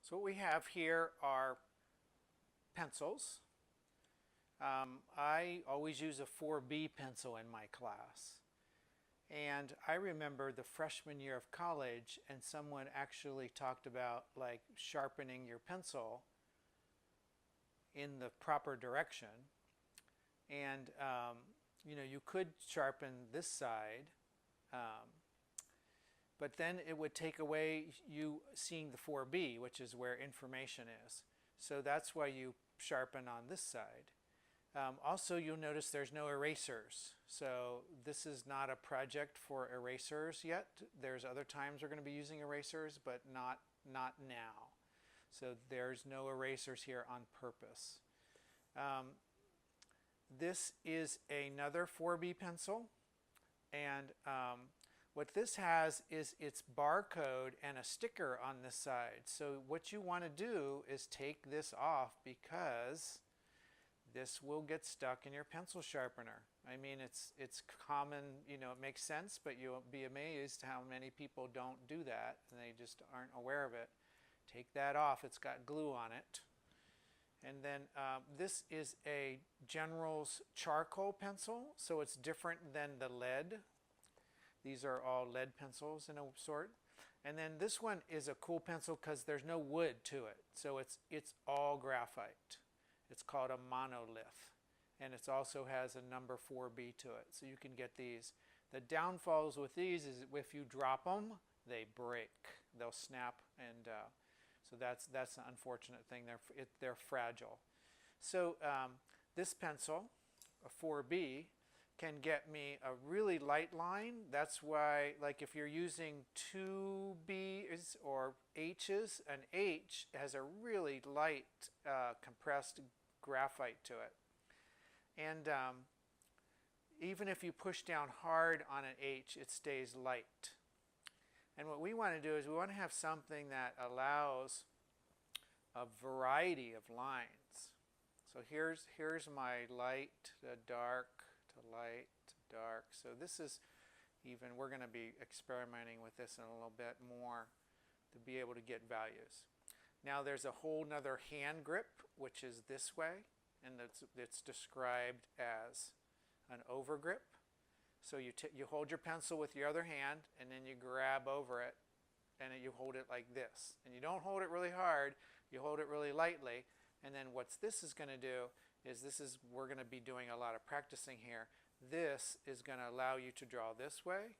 So what we have here are pencils. I always use a 4B pencil in my class. And I remember the freshman year of college and someone actually talked about like sharpening your pencil in the proper direction. And you could sharpen this side, um, but then it would take away you seeing the 4B, which is where information is. So that's why you sharpen on this side. Also, you'll notice there's no erasers. So this is not a project for erasers yet. There's other times we're going to be using erasers, but not now. So there's no erasers here on purpose. This is another 4B pencil, and what this has is its barcode and a sticker on this side. So what you want to do is take this off because this will get stuck in your pencil sharpener. I mean, it's common, it makes sense, but you'll be amazed how many people don't do that and they just aren't aware of it. Take that off. It's got glue on it. And then this is a General's charcoal pencil, so it's different than the lead. These are all lead pencils in a sort. And then this one is a cool pencil because there's no wood to it, so it's all graphite. It's called a monolith, and it also has a number 4B to it, so you can get these. The downfalls with these is if you drop them, they break. They'll snap, and so that's the unfortunate thing. They're fragile. So this pencil, a 4B, can get me a really light line. That's why, like if you're using 2B's or H's, an H has a really light compressed graphite to it. And even if you push down hard on an H, it stays light. And what we want to do is we want to have something that allows a variety of lines. So here's my light to dark to light to dark. So this is even, we're going to be experimenting with this in a little bit more to be able to get values. Now there's a whole nother hand grip, which is this way, and it's described as an overgrip. So you hold your pencil with your other hand, and then you grab over it, and you hold it like this. And you don't hold it really hard, you hold it really lightly. And then what this is going to do is we're going to be doing a lot of practicing here. This is going to allow you to draw this way.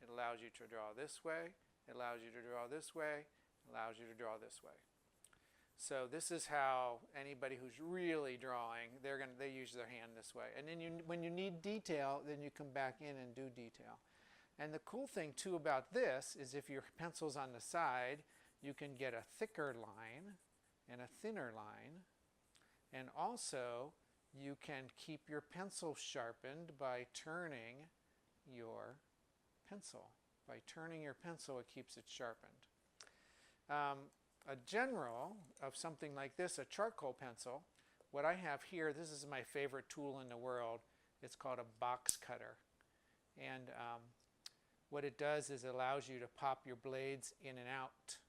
It allows you to draw this way. It allows you to draw this way. It allows you to draw this way. So this is how anybody who's really drawing, they use their hand this way. And then when you need detail, then you come back in and do detail. And the cool thing too about this is if your pencil's on the side, you can get a thicker line and a thinner line. And also you can keep your pencil sharpened by turning your pencil. By turning your pencil, it keeps it sharpened. A general of something like this, a charcoal pencil, what I have here, this is my favorite tool in the world. It's called a box cutter. And what it does is it allows you to pop your blades in and out,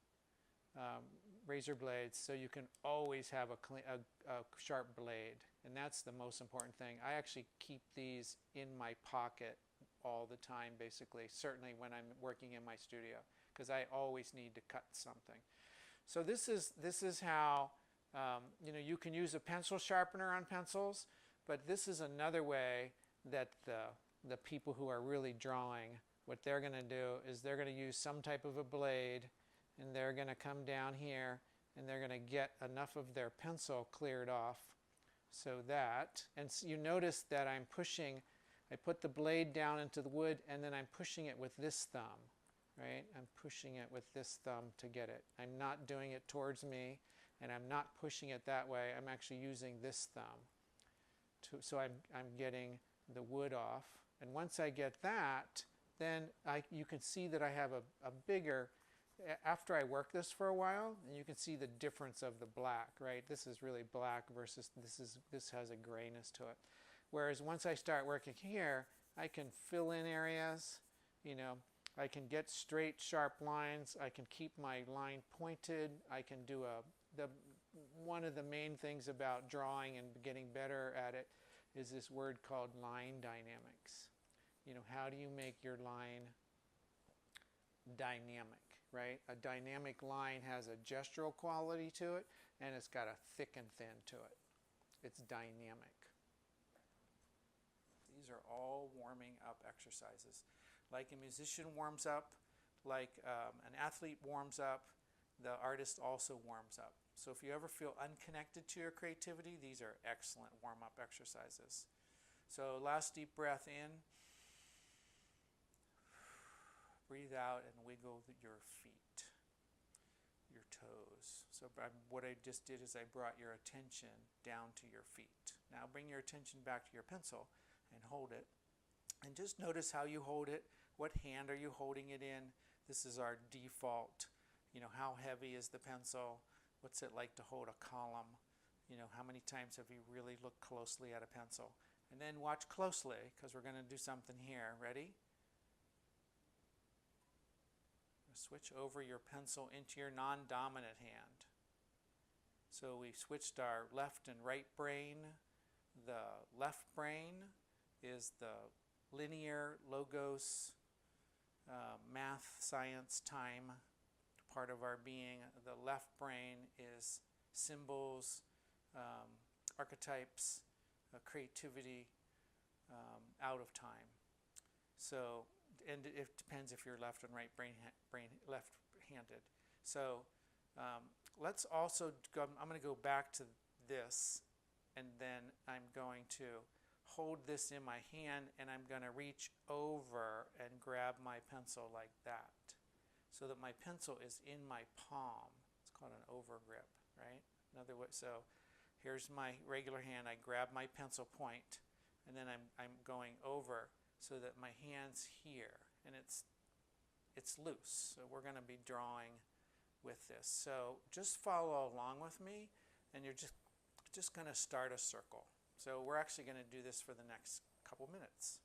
razor blades, so you can always have a sharp blade. And that's the most important thing. I actually keep these in my pocket all the time, basically, certainly when I'm working in my studio, because I always need to cut something. So this is how you can use a pencil sharpener on pencils, but this is another way that the people who are really drawing, what they're going to do is they're going to use some type of a blade, and they're going to come down here and they're going to get enough of their pencil cleared off so that, and so you notice that I put the blade down into the wood and then I'm pushing it with this thumb. Right? I'm pushing it with this thumb to get it. I'm not doing it towards me, and I'm not pushing it that way. I'm actually using this thumb. So I'm getting the wood off. And once I get that, then you can see that I have a bigger, after I work this for a while, and you can see the difference of the black, right? This is really black versus this has a grayness to it. Whereas once I start working here, I can fill in areas, I can get straight, sharp lines. I can keep my line pointed. I can do one of the main things about drawing and getting better at it is this word called line dynamics. You know, how do you make your line dynamic, right? A dynamic line has a gestural quality to it, and it's got a thick and thin to it. It's dynamic. These are all warming up exercises. Like a musician warms up, like an athlete warms up, the artist also warms up. So if you ever feel unconnected to your creativity, these are excellent warm-up exercises. So last deep breath in. Breathe out and wiggle your feet, your toes. So what I just did is I brought your attention down to your feet. Now bring your attention back to your pencil and hold it. And just notice how you hold it. What hand are you holding it in? This is our default. You know, how heavy is the pencil? What's it like to hold a column? You know, how many times have you really looked closely at a pencil? And then watch closely, because we're going to do something here. Ready? Switch over your pencil into your non-dominant hand. So we switched our left and right brain. The left brain is the linear, logos, math, science, time part of our being. The left brain is symbols, archetypes, creativity, out of time. So, and it depends if you're left and right left-handed. So let's also go, I'm going to go back to this, and then I'm going to hold this in my hand, and I'm going to reach over and grab my pencil like that, so that my pencil is in my palm. It's called an overgrip, right? Another way. So here's my regular hand. I grab my pencil point, and then I'm going over so that my hand's here, and it's loose. So we're going to be drawing with this. So just follow along with me, and you're just going to start a circle. So we're actually going to do this for the next couple minutes.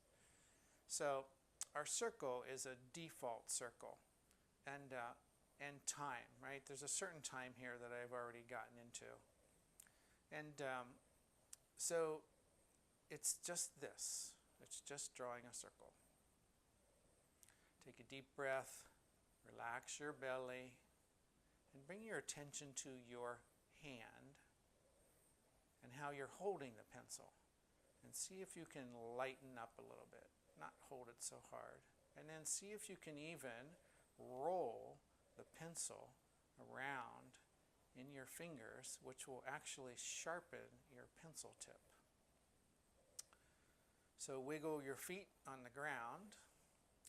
So our circle is a default circle, and time, right? There's a certain time here that I've already gotten into, and so it's just this. It's just drawing a circle. Take a deep breath, relax your belly, and bring your attention to your hand and how you're holding the pencil. And see if you can lighten up a little bit, not hold it so hard. And then see if you can even roll the pencil around in your fingers, which will actually sharpen your pencil tip. So wiggle your feet on the ground,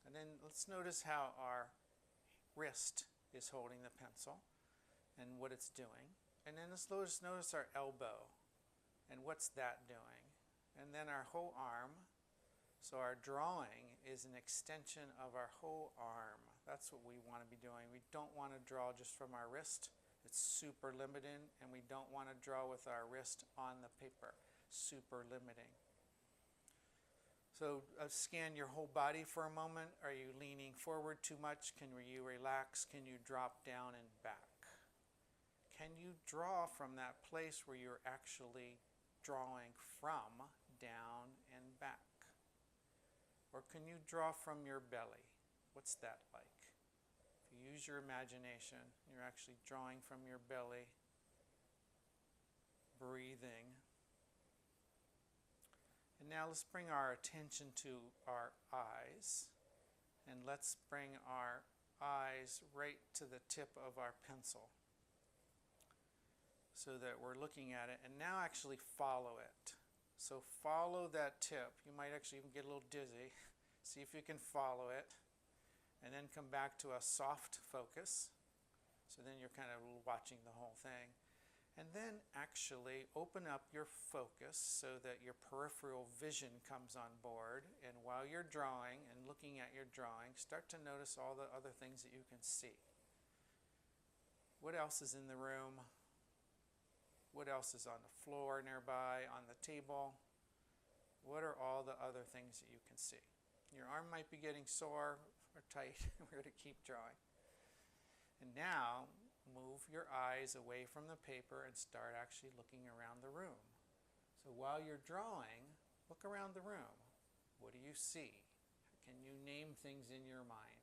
and then let's notice how our wrist is holding the pencil and what it's doing. And then let's notice our elbow and what's that doing. And then our whole arm. So our drawing is an extension of our whole arm. That's what we want to be doing. We don't want to draw just from our wrist. It's super limiting, and we don't want to draw with our wrist on the paper. Super limiting. So scan your whole body for a moment. Are you leaning forward too much? Can you relax? Can you drop down and back? Can you draw from that place where you're actually drawing from, down and back? Or can you draw from your belly? What's that like? If you use your imagination, you're actually drawing from your belly, breathing. And now let's bring our attention to our eyes, and let's bring our eyes right to the tip of our pencil so that we're looking at it, and now actually follow it. So follow that tip. You might actually even get a little dizzy. See if you can follow it, and then come back to a soft focus. So then you're kind of watching the whole thing. And then actually open up your focus so that your peripheral vision comes on board. And while you're drawing and looking at your drawing, start to notice all the other things that you can see. What else is in the room? What else is on the floor nearby, on the table? What are all the other things that you can see? Your arm might be getting sore. are tight. We're going to keep drawing. And now, move your eyes away from the paper and start actually looking around the room. So while you're drawing, look around the room. What do you see? Can you name things in your mind?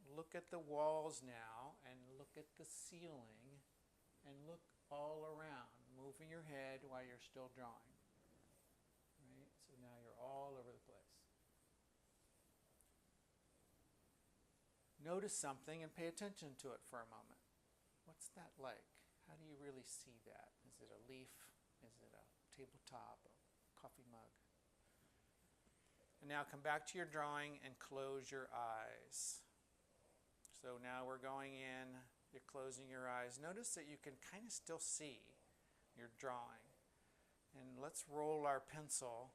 Look at the walls now and look at the ceiling and look all around, moving your head while you're still drawing. Right? So now you're all over the place. Notice something and pay attention to it for a moment. What's that like? How do you really see that? Is it a leaf? Is it a tabletop? A coffee mug? And now come back to your drawing and close your eyes. So now we're going in, you're closing your eyes. Notice that you can kind of still see your drawing. And let's roll our pencil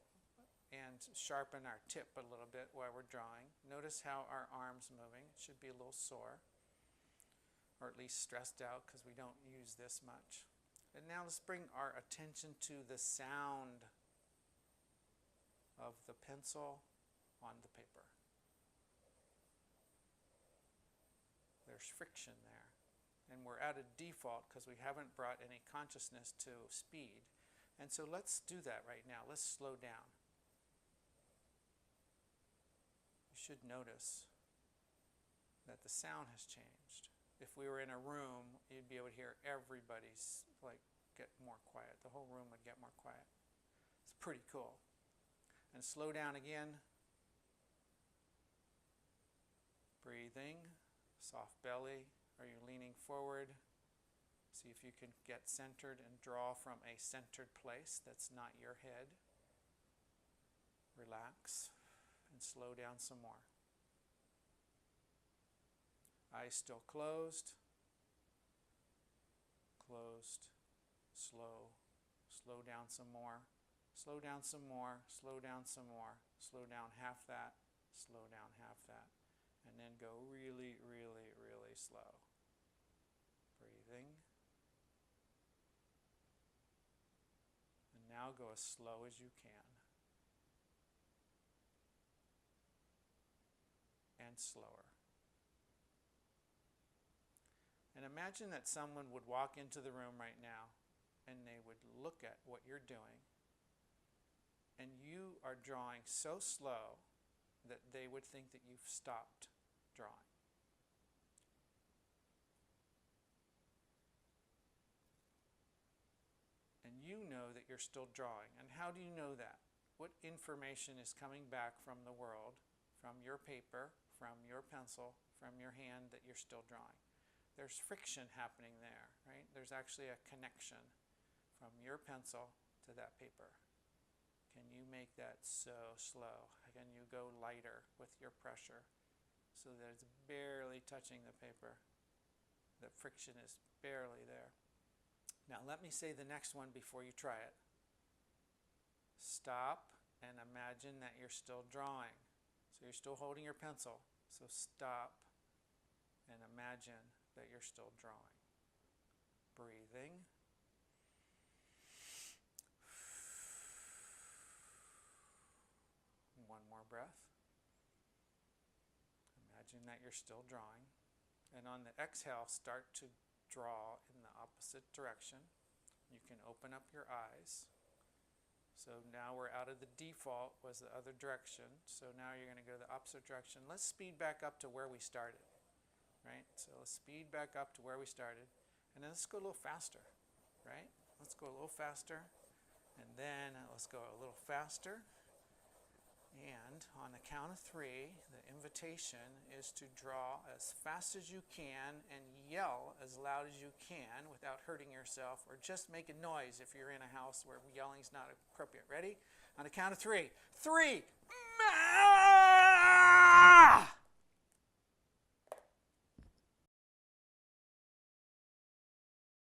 and sharpen our tip a little bit while we're drawing. Notice how our arm's moving. It should be a little sore, or at least stressed out because we don't use this much. And now let's bring our attention to the sound of the pencil on the paper. There's friction there. And we're at a default because we haven't brought any consciousness to speed. And so let's do that right now. Let's slow down. You should notice that the sound has changed. If we were in a room, you'd be able to hear everybody's get more quiet. The whole room would get more quiet. It's pretty cool. And slow down again. Breathing. Soft belly. Are you leaning forward? See if you can get centered and draw from a centered place that's not your head. Relax and slow down some more. Eyes still closed. Closed. Slow. Slow down some more. Slow down some more. Slow down some more. Slow down half that. Slow down half that. And then go really, really, really slow. Breathing. And now go as slow as you can. And slower. And imagine that someone would walk into the room right now and they would look at what you're doing, and you are drawing so slow that they would think that you've stopped drawing. And you know that you're still drawing. And how do you know that? What information is coming back from the world, from your paper, from your pencil, from your hand that you're still drawing? There's friction happening there, right? There's actually a connection from your pencil to that paper. Can you make that so slow? Can you go lighter with your pressure so that it's barely touching the paper? The friction is barely there. Now let me say the next one before you try it. Stop and imagine that you're still drawing. So you're still holding your pencil. So stop and imagine that you're still drawing. Breathing. One more breath. Imagine that you're still drawing. And on the exhale, start to draw in the opposite direction. You can open up your eyes. So now we're out of the default was the other direction. So now you're going to go the opposite direction. Let's speed back up to where we started. Right? So let's speed back up to where we started. And then let's go a little faster. Right? Let's go a little faster. And then let's go a little faster. And on the count of 3, the invitation is to draw as fast as you can and yell as loud as you can without hurting yourself, or just make a noise if you're in a house where yelling is not appropriate. Ready? On the count of 3. 3!